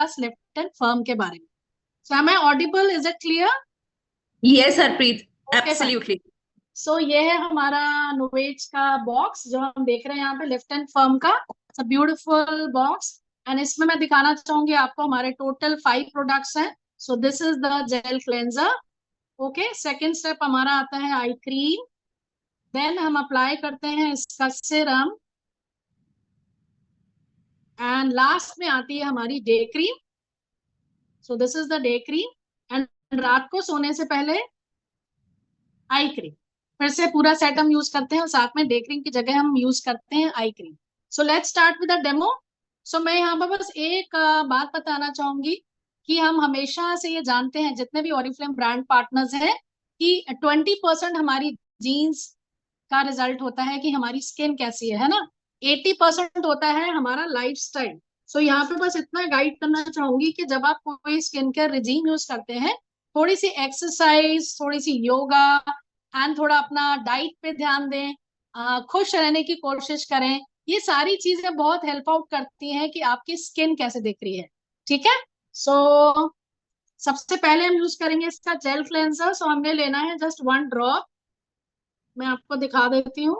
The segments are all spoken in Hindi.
डिस्कस लिफ्ट एंड फर्म के बारे में। So am I audible, is it clear? Yes Harpreet, okay fine. Absolutely. So ये है हमारा नोवेज का बॉक्स जो हम देख रहे हैं यहाँ पे, लिफ्ट एंड फर्म का। It's a beautiful box. And इसमें मैं दिखाना चाहूंगी आपको, हमारे टोटल 5 प्रोडक्ट्स हैं। So this is the gel cleanser. Okay, second step हमारा आता है आई क्रीम। देन हम अप्लाई करते हैं इसका सिरम। एंड लास्ट में आती है हमारी day cream. So this is the day cream. And रात को सोने से पहले आई क्रीम। फिर से पूरा सेट हम यूज करते हैं और साथ में डे क्रीम की जगह हम यूज करते हैं eye cream. So let's start with the demo. So मैं यहाँ पर बस एक बात बताना चाहूंगी कि हम हमेशा से ये जानते हैं, जितने भी ओरिफ्लेम ब्रांड पार्टनर्स हैं, कि 20% हमारी जीन्स का रिजल्ट होता है कि हमारी स्किन कैसी है ना। 80% होता है हमारा लाइफ स्टाइल। सो यहाँ पे बस इतना गाइड करना चाहूंगी कि जब आप कोई स्किन केयर रिजीम यूज करते हैं, थोड़ी सी एक्सरसाइज, थोड़ी सी योगा एंड थोड़ा अपना डाइट पे ध्यान दें। खुश रहने की कोशिश करें। ये सारी चीजें बहुत हेल्प आउट करती हैं कि आपकी स्किन कैसे दिख रही है। ठीक है। सो सबसे पहले हम यूज करेंगे इसका जेल क्लेंजर। सो हमें लेना है जस्ट 1 ड्रॉप। मैं आपको दिखा देती हूँ,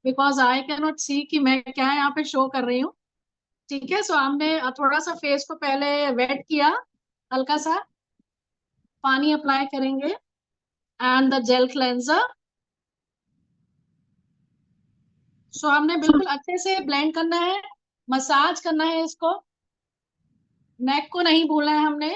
बिकॉज आई कैन नॉट सी कि मैं क्या यहाँ पे शो कर रही हूँ। ठीक है। सो हमने थोड़ा सा फेस को पहले वेट किया, हल्का सा पानी अप्लाई करेंगे एंड द जेल क्लेंजर। सो हमने बिल्कुल अच्छे से ब्लेंड करना है, मसाज करना है इसको। नेक को नहीं भूलना है हमने।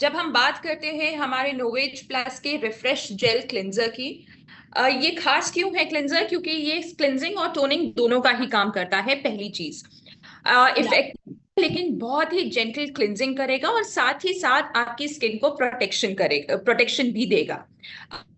जब हम बात करते हैं हमारे नोवेज प्लस के रिफ्रेश जेल क्लिंजर की, ये खास क्यों है क्लिंजर? क्योंकि ये क्लिंजिंग और टोनिंग दोनों का ही काम करता है। पहली चीज, या इफेक्ट, लेकिन बहुत ही जेंटल क्लिंजिंग करेगा और साथ ही साथ आपकी स्किन को प्रोटेक्शन भी देगा।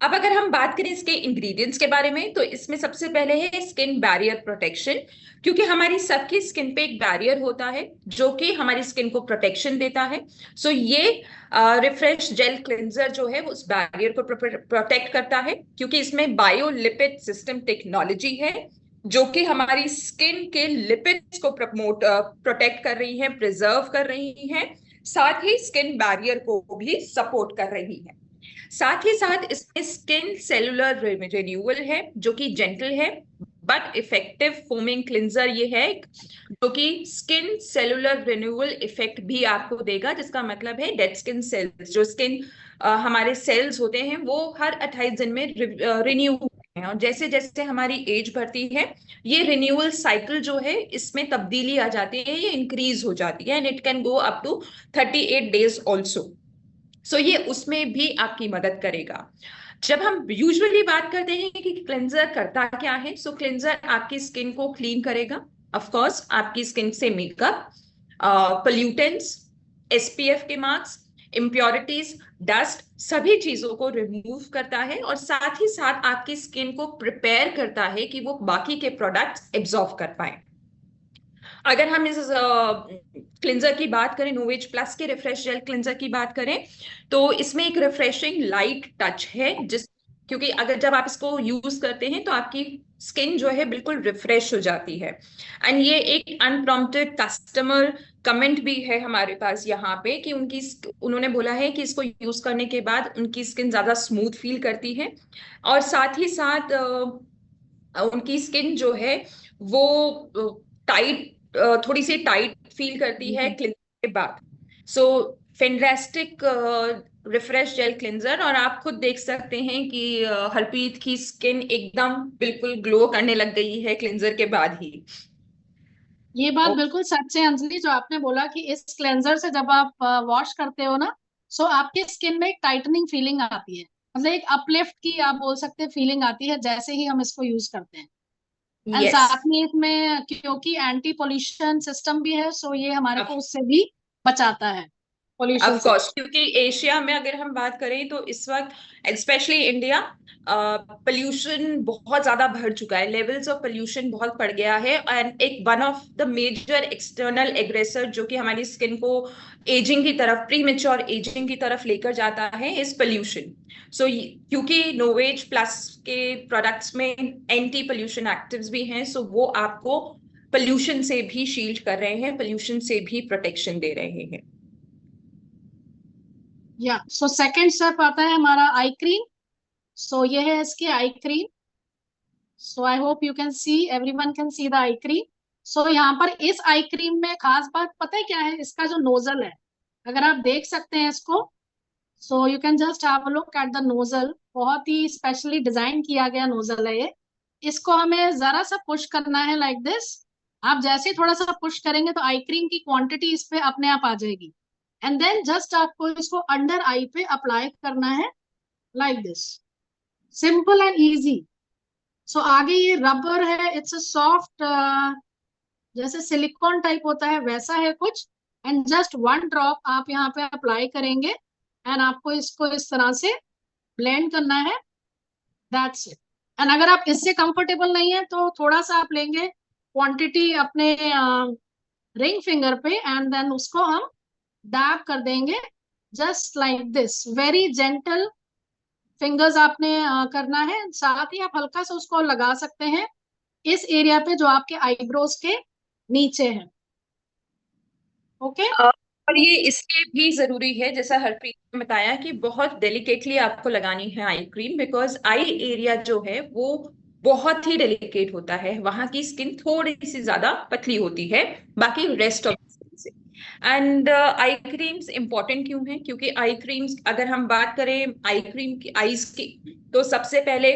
अब अगर हम बात करें इसके इंग्रेडिएंट्स के बारे में, तो इसमें सबसे पहले है स्किन बैरियर प्रोटेक्शन। क्योंकि हमारी सबकी स्किन पे एक बैरियर होता है जो कि हमारी स्किन को प्रोटेक्शन देता है। सो ये रिफ्रेश जेल क्लिंजर जो है उस बैरियर को प्रोटेक्ट करता है, क्योंकि इसमें बायोलिपिड सिस्टम टेक्नोलॉजी है जो कि हमारी स्किन के लिपिड्स को प्रोटेक्ट कर रही है, प्रिजर्व कर रही है, साथ ही स्किन बैरियर को भी सपोर्ट कर रही है। साथ ही साथ इसमें स्किन सेलुलर रिन्यूअल है जो कि जेंटल है बट इफेक्टिव फोमिंग क्लिंजर ये है जो कि स्किन सेलुलर रिन्यूअल इफेक्ट भी आपको देगा, जिसका मतलब है डेड स्किन सेल्स, जो स्किन हमारे सेल्स होते हैं वो हर 28 दिन में रिन्यू होते हैं, और जैसे जैसे हमारी एज बढ़ती है ये रिन्यूअल साइकिल जो है इसमें तब्दीली आ जाती है, ये इंक्रीज हो जाती है, and it can go up to 38 days also. So ये उसमें भी आपकी मदद करेगा। जब हम यूजुअली बात करते हैं कि क्लेंजर करता क्या है, सो क्लेंजर आपकी स्किन को क्लीन करेगा, ऑफ कोर्स आपकी स्किन से मेकअप, पोल्यूटेंट्स, एसपीएफ के मार्क्स, इम्प्योरिटीज, डस्ट, सभी चीजों को रिमूव करता है, और साथ ही साथ आपकी स्किन को प्रिपेयर करता है कि वो बाकी के प्रोडक्ट्स एब्जॉर्व कर पाए। अगर हम इस क्लिंजर की बात करें, नोवेज प्लस के रिफ्रेश जेल क्लिंजर की बात करें, तो इसमें एक रिफ्रेशिंग लाइट टच है, जिस क्योंकि अगर जब आप इसको यूज करते हैं तो आपकी स्किन जो है बिल्कुल रिफ्रेश हो जाती है। एंड ये एक अनप्रॉम्प्टेड कस्टमर कमेंट भी है हमारे पास यहाँ पे कि उन्होंने बोला है कि इसको यूज करने के बाद उनकी स्किन ज्यादा स्मूथ फील करती है, और साथ ही साथ उनकी स्किन जो है वो टाइट, थोड़ी सी टाइट फील करती है क्लिंजर के बाद। So fantastic refresh gel cleanser, और आप खुद देख सकते हैं कि हरप्रीत की स्किन एकदम बिल्कुल ग्लो करने लग गई है क्लिंजर के बाद ही। ये बात बिल्कुल सच है अंजलि, जो आपने बोला कि इस क्लेंजर से जब आप वॉश करते हो ना, सो आपकी स्किन में एक टाइटनिंग फीलिंग आती है। मतलब एक अपलिफ्ट की आप बोल सकते हैं फीलिंग आती है जैसे ही हम इसको यूज करते हैं। एंड यस, साथ में इसमें क्योंकि एंटी पोल्यूशन सिस्टम भी है, सो ये हमारे को उससे भी बचाता है। पोल्यूशन ऑफ से। कोर्स, क्योंकि एशिया में अगर हम बात करें तो इस वक्त स्पेशली इंडिया, पोल्यूशन बहुत ज्यादा बढ़ चुका है, लेवल्स ऑफ पोल्यूशन बहुत बढ़ गया है। एंड एक one of the major external aggressor जो कि हमारी स्किन को एजिंग की तरफ, प्री मेच्योर एजिंग की तरफ लेकर जाता है, इज पोल्यूशन। सो क्योंकि नोवेज प्लस के प्रोडक्ट्स में एंटी पोल्यूशन एक्टिव्स भी हैं, सो वो आपको पोल्यूशन से भी शील्ड कर रहे हैं, पोल्यूशन से भी प्रोटेक्शन दे रहे हैं। या सो सेकंड स्टेप आता है हमारा आई क्रीम। सो ये है इसकी eye cream. So I hope you can see, everyone can see the eye cream. So यहाँ पर इस आई क्रीम में खास बात पता है क्या है, इसका जो नोजल है, अगर आप देख सकते हैं इसको, so you can just have a look at the nozzle. बहुत ही स्पेशली डिजाइन किया गया नोजल है ये। इसको हमें जरा सा पुश करना है लाइक दिस। आप जैसे ही थोड़ा सा पुश करेंगे तो आई क्रीम की क्वांटिटी इस पे अपने आप आ जाएगी। एंड देन जस्ट आपको इसको अंडर आई पे अप्लाई करना है like this, simple and easy. So आगे ये रबर है, इट्स अ सॉफ्ट, जैसे सिलिकॉन टाइप होता है वैसा है कुछ। एंड जस्ट वन ड्रॉप आप यहाँ पे अप्लाई करेंगे एंड आपको इसको इस तरह से ब्लेंड करना है, दैट्स इट। एंड अगर आप इससे कंफर्टेबल नहीं है तो थोड़ा सा आप लेंगे क्वांटिटी अपने रिंग फिंगर पे एंड देन उसको हम डैब कर देंगे just like this, very gentle fingers आपने करना है। साथ ही आप हल्का सा उसको लगा सकते हैं इस एरिया पे जो आपके आईब्रोज के नीचे है। ओके। और ये इसलिए भी जरूरी है, जैसा हरप्रीत ने बताया, कि बहुत डेलिकेटली आपको लगानी है eye cream, because eye area जो है वो बहुत ही डेलिकेट होता है, वहां की स्किन थोड़ी सी ज्यादा पतली होती है बाकी रेस्ट ऑफ स्किन से। एंड आई क्रीम्स इंपॉर्टेंट क्यों है? क्योंकि आई क्रीम्स, अगर हम बात करें आई क्रीम की, आईज की, तो सबसे पहले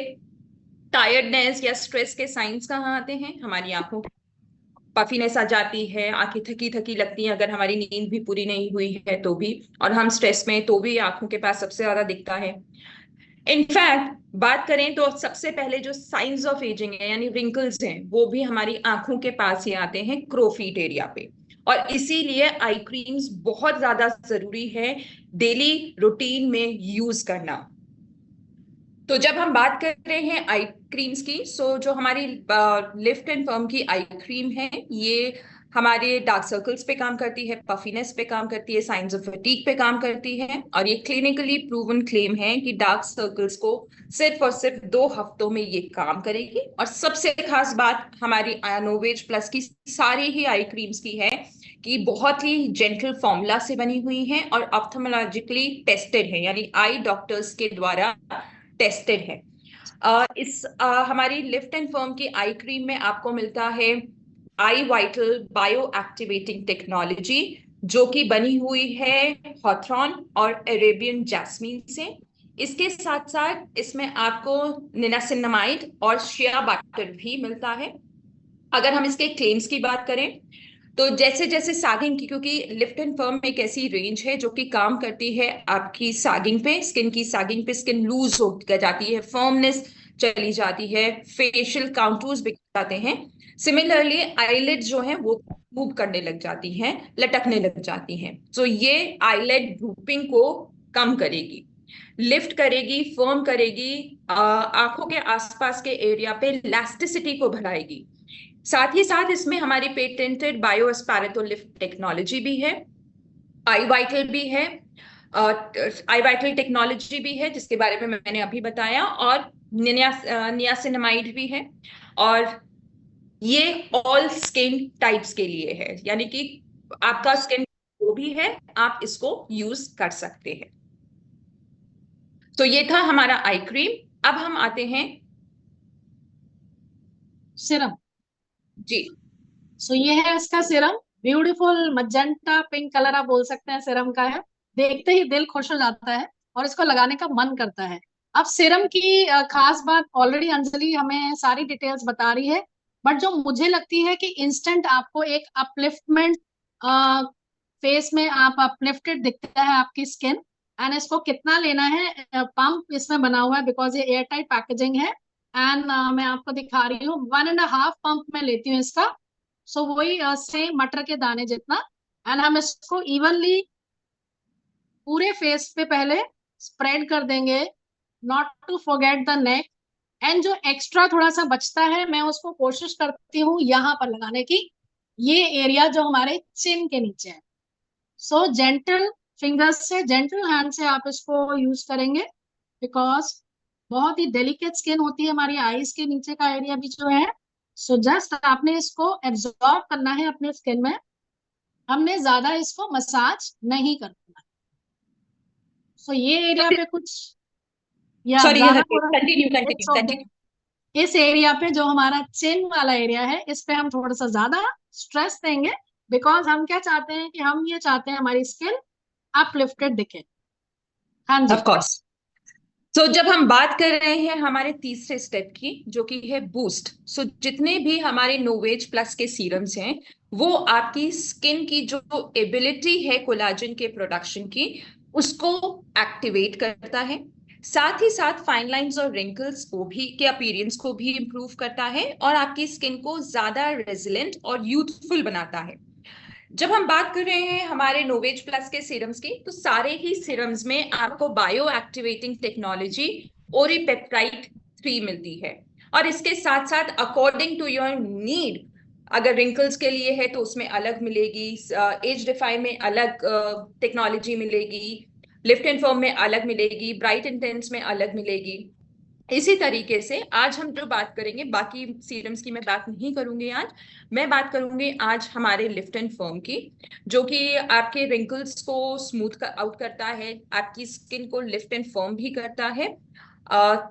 टायर्डनेस या स्ट्रेस के साइंस कहाँ आते हैं? हमारी आंखों, पफीनेस आ जाती है, आंखें थकी थकी लगती हैं अगर हमारी नींद भी पूरी नहीं हुई है तो भी, और हम स्ट्रेस में तो भी आंखों के पास सबसे ज्यादा दिखता है। इनफैक्ट बात करें तो सबसे पहले जो साइंस ऑफ एजिंग है यानी रिंकल्स हैं, वो भी हमारी आंखों के पास ही आते हैं, क्रोफीट एरिया पे। और इसीलिए आई क्रीम्स बहुत ज्यादा जरूरी है डेली रूटीन में यूज करना। तो जब हम बात कर रहे हैं आई क्रीम्स की, सो जो हमारी लिफ्ट एंड फर्म की आई क्रीम है, ये हमारे डार्क सर्कल्स पे काम करती है, पफीनेस पे काम करती है, साइंस ऑफ फटीग पे काम करती है। और ये क्लिनिकली प्रूवन क्लेम है कि डार्क सर्कल्स को सिर्फ और सिर्फ 2 हफ्तों में ये काम करेगी। और सबसे खास बात हमारी आयनोवेज प्लस की सारी ही आई क्रीम्स की है कि बहुत ही जेंटल फॉर्मूला से बनी हुई है और ऑप्थेमोलॉजिकली टेस्टेड है, यानी आई डॉक्टर्स के द्वारा टेस्टेड है। हमारी लिफ्ट एंड फर्म की आई क्रीम में आपको मिलता है आई वाइटल बायो एक्टिवेटिंग टेक्नोलॉजी, जो कि बनी हुई है हॉथरॉन और अरेबियन जैस्मीन से। इसके साथ साथ इसमें आपको निनासिनामाइड और शिया बटर भी मिलता है। अगर हम इसके क्लेम्स की बात करें तो जैसे जैसे सागिंग की, क्योंकि लिफ्ट एंड फर्म एक ऐसी रेंज है जो कि काम करती है आपकी सागिंग पे, स्किन की सागिंग पे, स्किन लूज हो जाती है, फर्मनेस चली जाती है, फेशियल काउंटूर्स बिक जाते हैं। सिमिलरली आईलिड जो है वो मूव करने लग जाती हैं, लटकने लग जाती हैं। तो ये आईलिड ड्रूपिंग को कम करेगी, लिफ्ट करेगी, फर्म करेगी, आंखों के आसपास के एरिया पे इलास्टिसिटी को बढ़ाएगी। साथ ही साथ इसमें हमारी पेटेंटेड बायो एस्पैरेटो लिफ्ट टेक्नोलॉजी भी है, आई वाइटल भी है, आई वाइटल टेक्नोलॉजी भी है जिसके बारे में मैंने अभी बताया, और नियासिनामाइड भी है। और ये ऑल स्किन टाइप्स के लिए है, यानी कि आपका स्किन जो भी है आप इसको यूज कर सकते हैं। तो ये था हमारा आई क्रीम। अब हम आते हैं सिरम। जी। सो ये है इसका Siram, beautiful magenta pink colour आप बोल सकते हैं सिरम का है। देखते ही दिल खुश हो जाता है और इसको लगाने का मन करता है। अब सिरम की खास बात ऑलरेडी अंजलि हमें सारी डिटेल्स बता रही है, बट जो मुझे लगती है कि इंस्टेंट आपको एक अपलिफ्टमेंट, फेस में आप अपलिफ्टेड दिखता है आपकी स्किन। एंड इसको कितना लेना है, पंप इसमें बना हुआ है बिकॉज ये एयर टाइट पैकेजिंग है। एंड मैं आपको दिखा रही हूँ, 1.5 पंप मैं लेती हूँ इसका। सो वही सेम मटर के दाने जितना। एंड हम इसको इवनली पूरे फेस पे पहले स्प्रेड कर देंगे, not to forget the neck. And जो एक्स्ट्रा थोड़ा सा बचता है मैं उसको कोशिश करती हूँ यहाँ पर लगाने की, ये एरिया जो हमारे चिन के नीचे है। सो जेंटल फिंगर्स से, जेंटल हैंड से आप इसको यूज करेंगे, बिकॉज बहुत ही डेलिकेट स्किन होती है हमारी आईज के नीचे का एरिया भी जो है। सो जस्ट आपने इसको एब्जॉर्ब करना है अपने स्किन में, हमने ज्यादा इसको मसाज नहीं करना। सो ये एरिया पे कुछ या सॉरी, ज्यादा continue its continue okay. Continue. इस एरिया पे जो हमारा चिन वाला एरिया है इस पे हम थोड़ा सा ज्यादा स्ट्रेस देंगे, बिकॉज हम क्या चाहते हैं कि हम ये चाहते हैं हमारी स्किन अपलिफ्टेड दिखे। हाँ ऑफ जी। कोर्स। तो जब हम बात कर रहे हैं हमारे तीसरे स्टेप की, जो कि है बूस्ट, सो जितने भी हमारे नोवेज प्लस के सीरम्स हैं, वो आपकी स्किन की जो एबिलिटी है कोलाजन के प्रोडक्शन की, उसको एक्टिवेट करता है। साथ ही साथ फाइन लाइंस और रिंकल्स को भी के अपीयरेंस को भी इंप्रूव करता है और आपकी स्किन को ज्यादा रेजिलेंट और यूथफुल बनाता है। जब हम बात कर रहे हैं हमारे नोवेज प्लस के सीरम्स की, तो सारे ही सीरम्स में आपको बायो एक्टिवेटिंग टेक्नोलॉजी ओरीपेप्टाइड 3 मिलती है। और इसके साथ साथ अकॉर्डिंग टू योर नीड, अगर रिंकल्स के लिए है तो उसमें अलग मिलेगी, एज डिफाइन में अलग टेक्नोलॉजी मिलेगी, लिफ्ट एंड फर्म में अलग मिलेगी, ब्राइट इंटेंस में अलग मिलेगी। इसी तरीके से आज हम जो बात करेंगे, बाकी सीरम्स की मैं बात नहीं करूंगी आज, मैं बात करूंगी आज हमारे लिफ्ट एंड फर्म की, जो कि आपके रिंकल्स को स्मूथ आउट करता है, आपकी स्किन को लिफ्ट एंड फर्म भी करता है।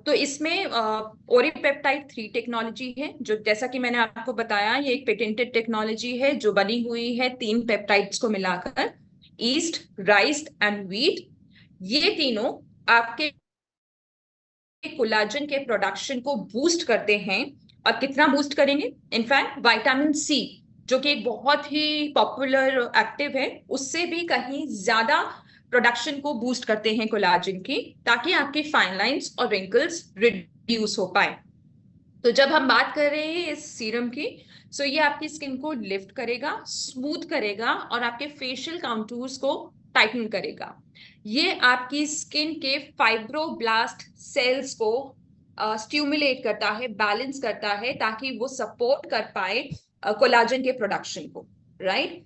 तो इसमें ओरीपेप्टाइड 3 टेक्नोलॉजी है, जो जैसा कि मैंने आपको बताया, ये एक पेटेंटेड टेक्नोलॉजी है जो बनी हुई है 3 पेप्टाइड्स को मिलाकर, ईस्ट, राइस एंड व्हीट। ये तीनों आपके कोलाजन के प्रोडक्शन को बूस्ट करते हैं। और कितना बूस्ट करेंगे? इनफैक्ट विटामिन सी, जो कि एक बहुत ही पॉपुलर एक्टिव है, उससे भी कहीं ज्यादा प्रोडक्शन को बूस्ट करते हैं कोलाजन की, ताकि आपकी फाइन लाइंस और रिंकल्स रिड्यूस हो पाए। तो जब हम बात कर रहे हैं इस सीरम की, सो ये आपकी स्किन को लिफ्ट करेगा, स्मूथ करेगा और आपके फेशियल काउंटूर्स को टाइटन करेगा। ये आपकी स्किन के फाइब्रोब्लास्ट सेल्स को स्टिमुलेट करता है, बैलेंस करता है, ताकि वो सपोर्ट कर पाए कोलाजन के प्रोडक्शन को, राइट।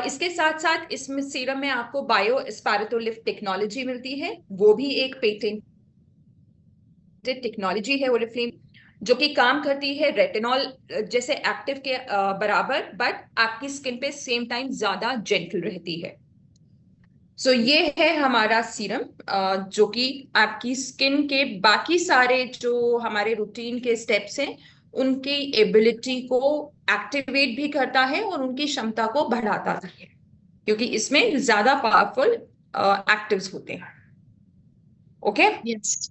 इसके साथ साथ इसमें सीरम में आपको बायो एस्पारेटोलिफ्ट टेक्नोलॉजी मिलती है, वो भी एक पेटेंटेड टेक्नोलॉजी है ओरिफ्लेम, जो कि काम करती है रेटिनॉल जैसे एक्टिव के बराबर, बट आपकी स्किन पे सेम टाइम ज्यादा जेंटल रहती है। सो ये है हमारा सीरम, जो कि आपकी स्किन के बाकी सारे जो हमारे रूटीन के स्टेप्स हैं, उनकी एबिलिटी को एक्टिवेट भी करता है और उनकी क्षमता को बढ़ाता है, क्योंकि इसमें ज्यादा पावरफुल एक्टिव्स होते हैं। Okay, yes.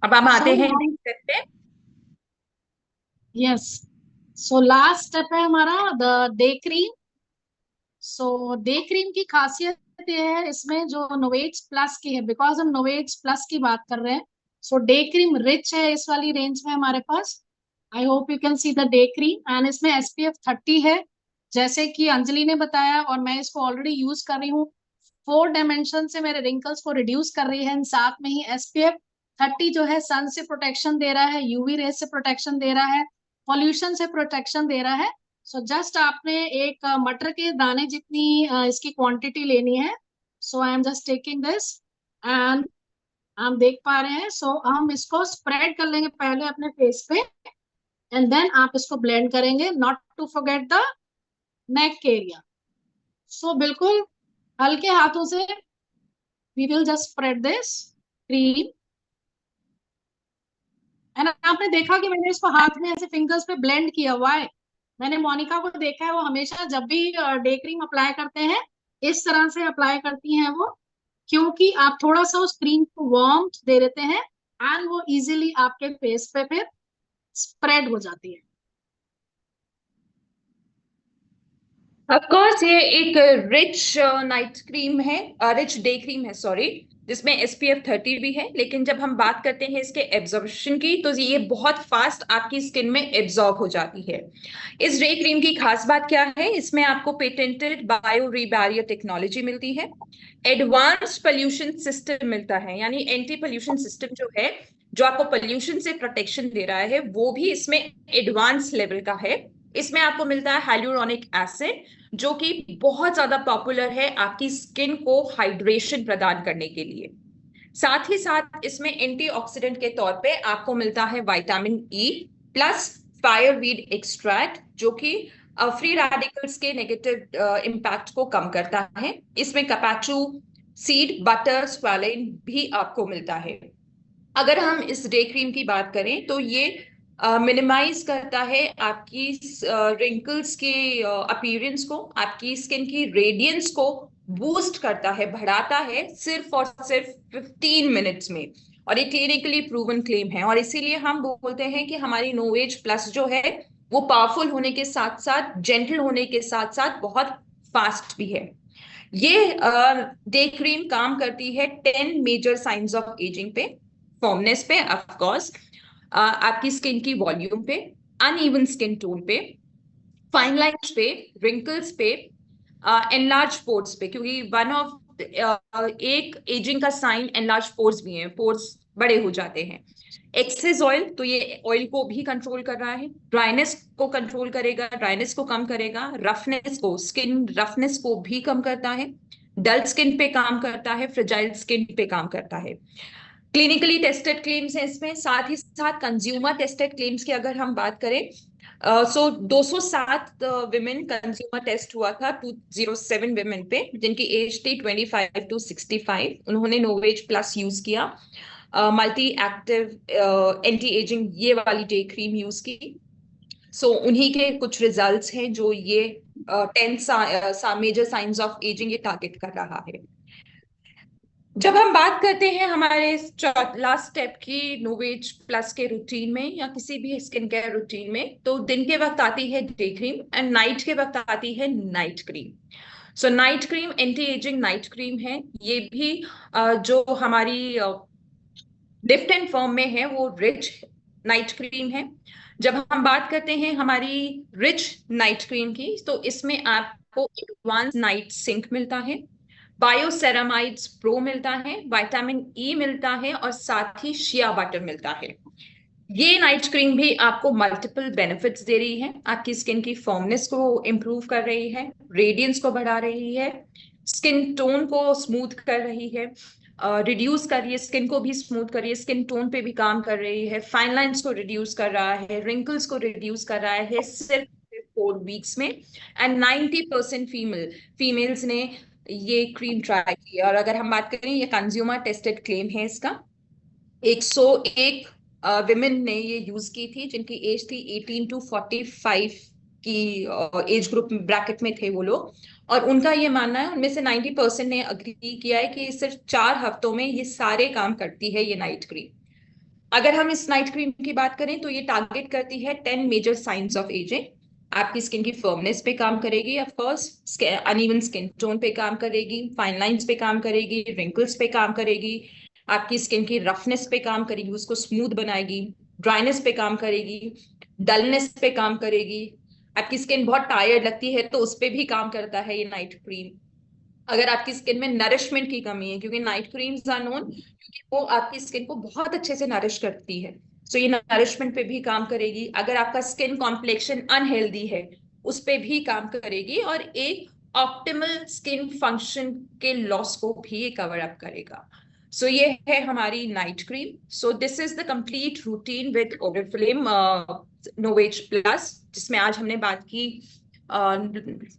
अब हम सो आते हैं नेक्स्ट स्टेप पे। यस, सो लास्ट स्टेप है हमारा the day cream. So day cream की खासियत ये है इसमें जो नोवेज प्लस की है, बिकॉज हम नोवेज प्लस की बात कर रहे हैं, सो डे क्रीम रिच है इस वाली रेंज में हमारे पास। I hope you can see the day cream, and इसमें SPF 30 है, जैसे कि अंजलि ने बताया, और मैं इसको ऑलरेडी यूज कर रही हूँ। 4 डायमेंशन से मेरे रिंकल्स को रिड्यूस कर रही है, साथ में ही SPF 30 जो है सन से प्रोटेक्शन दे रहा है, UV रेज से प्रोटेक्शन दे रहा है, पॉल्यूशन से प्रोटेक्शन दे रहा है। सो जस्ट आपने एक मटर के दाने जितनी इसकी क्वांटिटी लेनी है। So I am just taking this, and हम देख पा रहे हैं। सो हम इसको स्प्रेड कर लेंगे पहले अपने फेस पे, एंड देन आप इसको ब्लेंड करेंगे, not to forget the neck area. So बिल्कुल हल्के हाथों से we will just spread this cream. And आपने देखा कि मैंने इसको हाथ में ऐसे फिंगर्स पे ब्लेंड किया हुआ है। मैंने मोनिका को देखा है, वो हमेशा जब भी डे क्रीम अप्लाई करते हैं इस तरह से अप्लाई करती हैं वो, क्योंकि आप थोड़ा सा उस क्रीम को वार्मथ दे देते हैं एंड वो इजीली आपके फेस पे फिर स्प्रेड हो जाती है। ऑफ कोर्स ये एक रिच नाइट क्रीम है, रिच डे क्रीम है, सॉरी। जिसमें SPF 30 भी है, लेकिन जब हम बात करते हैं इसके एब्जॉर्प्शन की तो ये बहुत फास्ट आपकी स्किन में एब्जॉर्ब हो जाती है। इस डे क्रीम की खास बात क्या है, इसमें आपको पेटेंटेड बायो रीबैरियर टेक्नोलॉजी मिलती है, एडवांस्ड पोल्यूशन सिस्टम मिलता है, यानी एंटी पोल्यूशन सिस्टम जो है, जो आपको पोल्यूशन से प्रोटेक्शन दे रहा है, वो भी इसमें एडवांस लेवल का है। इसमें आपको मिलता है हाइलुरोनिक एसिड, जो कि बहुत ज्यादा पॉपुलर है आपकी स्किन को हाइड्रेशन प्रदान करने के लिए। साथ ही साथ इसमें एंटीऑक्सीडेंट के तौर पे आपको मिलता है vitamin E plus fireweed extract, जो कि फ्री रेडिकल्स के नेगेटिव इम्पैक्ट को कम करता है। इसमें कपाचू सीड बटर स्क्वालिन भी आपको मिलता है। अगर हम इस डे क्रीम की बात करें तो ये मिनिमाइज करता है आपकी रिंकल्स के अपीयरेंस को, आपकी स्किन की रेडियंस को बूस्ट करता है, बढ़ाता है सिर्फ और सिर्फ 15 मिनट्स में। और ये क्लिनिकली प्रूवन क्लेम है, और इसीलिए हम बोलते हैं कि हमारी नो एज प्लस जो है वो पावरफुल होने के साथ साथ, जेंटल होने के साथ साथ बहुत फास्ट भी है। ये डे क्रीम काम करती है 10 मेजर साइंस ऑफ एजिंग पे, फॉर्मनेस पे, ऑफ कोर्स, आपकी स्किन की वॉल्यूम पे, अनइवन स्किन टोन पे, फाइन लाइंस पे, रिंकल्स पे, एनलार्ज पोर्स पे, क्योंकि वन ऑफ एक एजिंग का साइन एनलार्ज पोर्स भी है, पोर्स बड़े हो जाते हैं। एक्सेस ऑयल, तो ये ऑयल को भी कंट्रोल कर रहा है, ड्राइनेस को कंट्रोल करेगा, ड्राइनेस को कम करेगा, रफनेस को, स्किन रफनेस को भी कम करता है, डल स्किन पे काम करता है, फ्रेजाइल स्किन पे काम करता है। क्लिनिकली टेस्टेड क्लेम्स हैं इसमें, साथ ही साथ कंज्यूमर टेस्टेड क्लेम्स की अगर हम बात करें, 207 विमेन कंज्यूमर टेस्ट हुआ था, 207 विमेन पे, जिनकी एज थी 25 to 65। उन्होंने नोवेज प्लस यूज किया, मल्टी एक्टिव एंटी एजिंग ये वाली डे क्रीम यूज की। सो उन्हीं के कुछ रिजल्ट्स हैं जो ये 10 मेजर साइंस ऑफ एजिंग ये टारगेट कर रहा है। जब हम बात करते हैं हमारे लास्ट स्टेप की नोवेज प्लस के रूटीन में या किसी भी स्किन केयर रूटीन में, तो दिन के वक्त आती है डे क्रीम एंड नाइट के वक्त आती है night cream. So night cream anti ageing night cream है, ये भी जो हमारी लिफ्ट एंड फर्म में है वो रिच नाइट क्रीम है। जब हम बात करते हैं हमारी रिच नाइट क्रीम की, तो इसमें आपको एडवांस नाइट सिंक मिलता है, बायोसेरामाइड्स प्रो मिलता है, विटामिन ई मिलता है, और साथ ही शिया बटर मिलता है। ये नाइट क्रीम भी आपको मल्टीपल बेनिफिट्स दे रही है, आपकी स्किन की फॉर्मनेस को इंप्रूव कर रही है, रेडियंस को बढ़ा रही है, स्किन टोन को स्मूथ कर रही है, रिड्यूस कर रही है, स्किन को भी स्मूथ कर रही है, स्किन टोन पे भी काम कर रही है, फाइन लाइंस को रिड्यूस कर रहा है, रिंकल्स को रिड्यूस कर रहा है सिर्फ 4 वीक्स में। एंड 90% फीमेल्स ने ये क्रीम ट्राई की। और अगर हम बात करें, ये कंज्यूमर टेस्टेड क्लेम है इसका, 101 विमेन ने ये यूज की थी जिनकी एज थी 18 to 45 की एज ग्रुप ब्रैकेट में थे वो लोग, और उनका ये मानना है, उनमें से 90% ने अग्री किया है कि सिर्फ 4 हफ्तों में ये सारे काम करती है ये नाइट क्रीम। अगर हम इस नाइट क्रीम की बात करें तो ये टारगेट करती है 10 मेजर साइंस ऑफ एजिंग। आपकी स्किन की फर्मनेस पे काम करेगी, of course uneven skin tone पे काम करेगी, फाइन लाइंस पे काम करेगी, रिंकल्स पे काम करेगी, आपकी स्किन की रफनेस पे काम करेगी, उसको स्मूथ बनाएगी, ड्राइनेस पे काम करेगी, डलनेस पे काम करेगी, आपकी स्किन बहुत टायर्ड लगती है तो उस पे भी काम करता है ये नाइट क्रीम। अगर आपकी स्किन में नरिशमेंट की कमी है, क्योंकि नाइट क्रीम्स आर नोन क्योंकि वो आपकी स्किन को बहुत अच्छे से नरिश करती है, सो ये नरिशमेंट पे भी काम करेगी। अगर आपका स्किन कॉम्प्लेक्शन अनहेल्दी है उस पे भी काम करेगी, और एक ऑप्टिमल स्किन फंक्शन के लॉस को भी ये कवर अप करेगा। सो ये है हमारी night cream. So this is the complete routine with Oriflame नोवेज plus, जिसमें आज हमने बात की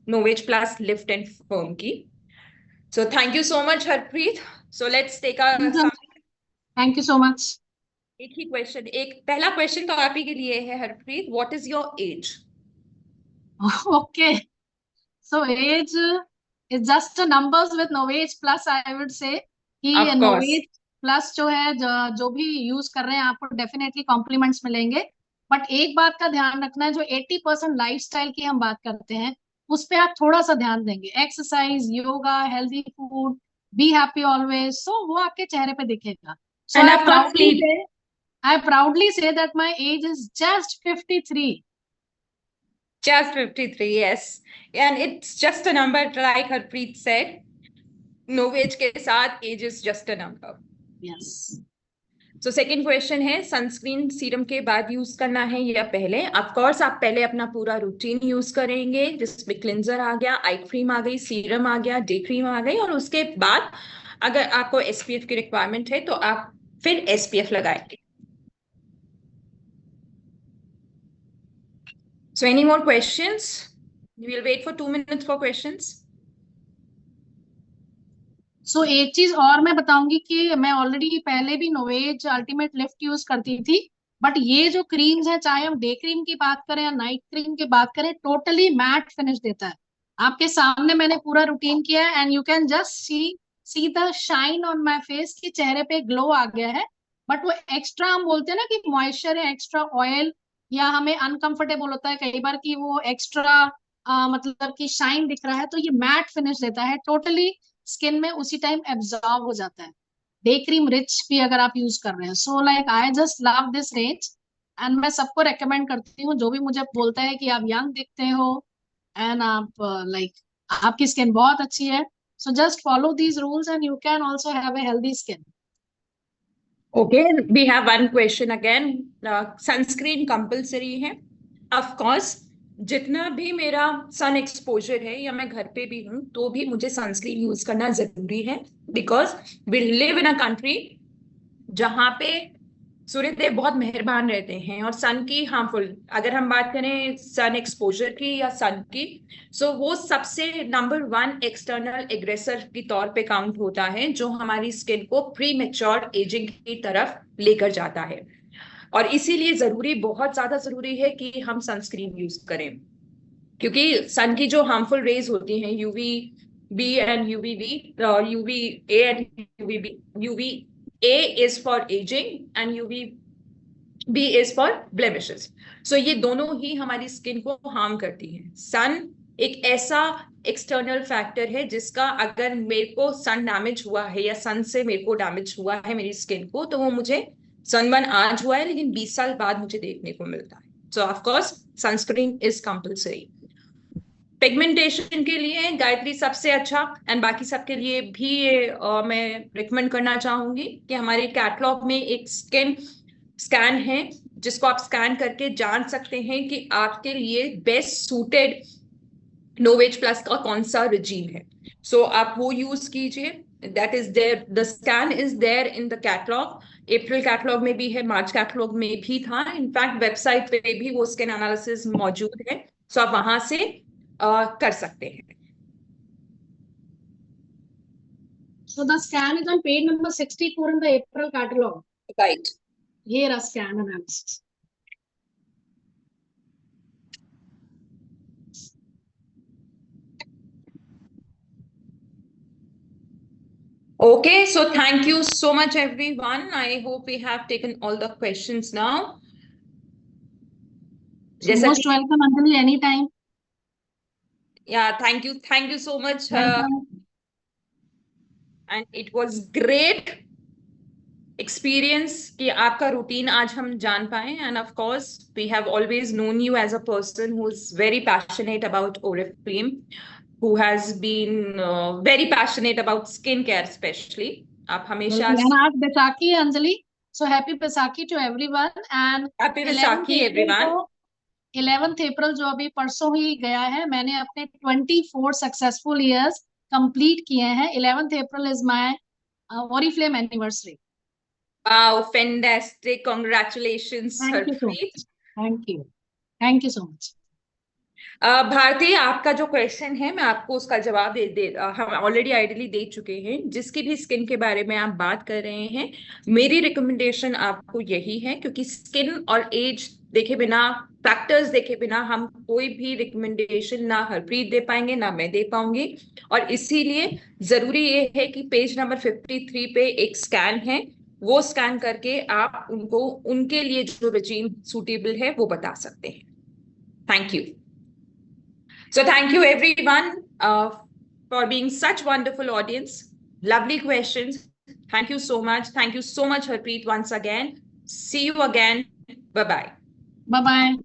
नोवेज प्लस लिफ्ट एंड फर्म की। So thank you so much, Harpreet. So let's take our thank you so much. एक ही क्वेश्चन, एक पहला क्वेश्चन तो आप ही के लिए है Harpreet, what is your age? Okay, so age is just numbers with नोवेज प्लस, आई वुड से कि ऑफ कोर्स। नोवेज प्लस जो है, जो भी यूज कर रहे हैं आपको डेफिनेटली कॉम्प्लीमेंट्स मिलेंगे। बट एक बात का ध्यान रखना है, जो 80% लाइफस्टाइल की हम बात करते हैं उस पे आप थोड़ा सा ध्यान देंगे, exercise, yoga, healthy food, be happy always, so वो आपके चेहरे पे दिखेगा. सो And of course, sleep. I proudly say that my age is just 53. Just 53, yes. And it's just a number, like Harpreet said. No age के साथ age is just a number. Yes. So second question है, सनस्क्रीन सीरम के बाद यूज करना है या पहले? ऑफ कोर्स आप पहले अपना पूरा रूटीन यूज करेंगे, जिसमें क्लिंजर आ गया, आई क्रीम आ गई, सीरम आ गया, डे क्रीम आ गई, और उसके बाद अगर आपको एसपीएफ की रिक्वायरमेंट है तो आप फिर एसपीएफ लगाएंगे. So any more questions? We will wait for 2 minutes for questions. सो एक चीज और मैं बताऊंगी कि मैं ऑलरेडी पहले भी नोवेज अल्टीमेट लिफ्ट यूज करती थी, बट ये जो क्रीम्स है, चाहे हम डे क्रीम की बात करें या नाइट क्रीम की बात करें, टोटली मैट फिनिश देता है. आपके सामने मैंने पूरा रूटीन किया है, and you can just see the shine on my face, कि चेहरे पे ग्लो आ गया है. बट वो एक्स्ट्रा, हम बोलते हैं ना कि मॉइस्चर या एक्स्ट्रा ऑयल, या हमें अनकंफर्टेबल होता है कई बार कि वो एक्स्ट्रा मतलब कि शाइन दिख रहा है, तो ये मैट फिनिश देता है टोटली. स्किन में उसी टाइम एब्जॉर्ब हो जाता है. डे क्रीम रिच भी अगर आप यूज कर रहे हैं, so like I just love this range, and मैं सबको रेकमेंड करती हूँ जो भी मुझे बोलता है कि आप यंग दिखते हो एंड आप आपकी स्किन बहुत अच्छी है. So just follow these rules and you can also have a healthy skin. Okay, we have one question again. Sunscreen compulsory है? Of course, जितना भी मेरा सन एक्सपोजर है या मैं घर पे भी हूँ तो भी मुझे सनस्क्रीन यूज करना जरूरी है, because we live in a country जहाँ पे सूर्यदेव बहुत मेहरबान रहते हैं, और सन की हार्मफुल, अगर हम बात करें सन एक्सपोजर की या सन की, सो वो सबसे नंबर 1 एक्सटर्नल एग्रेसर की तौर पे काउंट होता है, जो हमारी स्किन को प्री मेच्योर एजिंग की तरफ लेकर जाता है. और इसीलिए जरूरी, बहुत ज्यादा जरूरी है कि हम सनस्क्रीन यूज करें, क्योंकि सन की जो हार्मफुल रेज होती हैं, UV B and UVB, UV A and UVB, UV A is for aging and UVB is for blemishes. So ये दोनों ही हमारी स्किन को हार्म करती हैं. सन एक ऐसा एक्सटर्नल फैक्टर है जिसका, अगर मेरे को सन डैमेज हुआ है या सन से मेरे को डैमेज हुआ है मेरी स्किन को, तो वो मुझे सनबर्न आज हुआ है लेकिन 20 साल बाद मुझे देखने को मिलता है. सो of course sunscreen is compulsory. Pigmentation के लिए गायत्री सबसे अच्छा, एंड बाकी सबके लिए भी मैं रिकमेंड करना चाहूंगी कि हमारे कैटलॉग में एक स्किन स्कैन है, जिसको आप स्कैन करके जान सकते हैं कि आपके लिए बेस्ट सूटेड नोवेज प्लस का कौन सा रिजीम है. सो आप वो यूज कीजिए. That is there, the scan is there in the catalogue. April catalogue में भी है, मार्च कैटलॉग में भी था, इनफैक्ट वेबसाइट पे भी वो स्किन एनालिसिस मौजूद है. सो आप वहां से कर सकते हैं. So the scan is on page number 64 in the April catalog. Right. Here a scan analysis. Okay, so thank you so much everyone. I hope we have taken all the questions now. So most welcome, Anjali, anytime. Yeah, thank you so much. And it was great experience कि आपका रूटीन आज हम जान पाए. And of course we have always known you as a person who is very passionate about Oriflame, who has been very passionate about skincare especially. आप हमेशा आज बैसाखी है Anjali, so happy Baisakhi to everyone. And happy Baisakhi everyone. 11th अप्रैल जो अभी परसों ही गया है, मैंने अपने 24 सक्सेसफुल इयर्स कंप्लीट किए हैं. 11th April is my Oriflame anniversary. Wow, fantastic. Congratulations, Harpreet. Thank you so much. Bharti, आपका जो क्वेश्चन है मैं आपको उसका जवाब हम ऑलरेडी आइडियली दे चुके हैं. जिसकी भी स्किन के बारे में आप बात कर रहे हैं, मेरी रिकमेंडेशन आपको यही है, क्योंकि स्किन और एज देखे बिना, फैक्टर्स देखे बिना हम कोई भी रिकमेंडेशन ना हरप्रीत दे पाएंगे ना मैं दे पाऊंगी. और इसीलिए जरूरी ये है कि पेज नंबर 53 पे एक स्कैन है, वो स्कैन करके आप उनको उनके लिए जो रेजिम सूटेबल है वो बता सकते हैं. Thank you. So thank you everyone for being such wonderful audience. Lovely questions. Thank you so much. Thank you so much, Harpreet, once again. See you again. Bye-bye. Bye bye.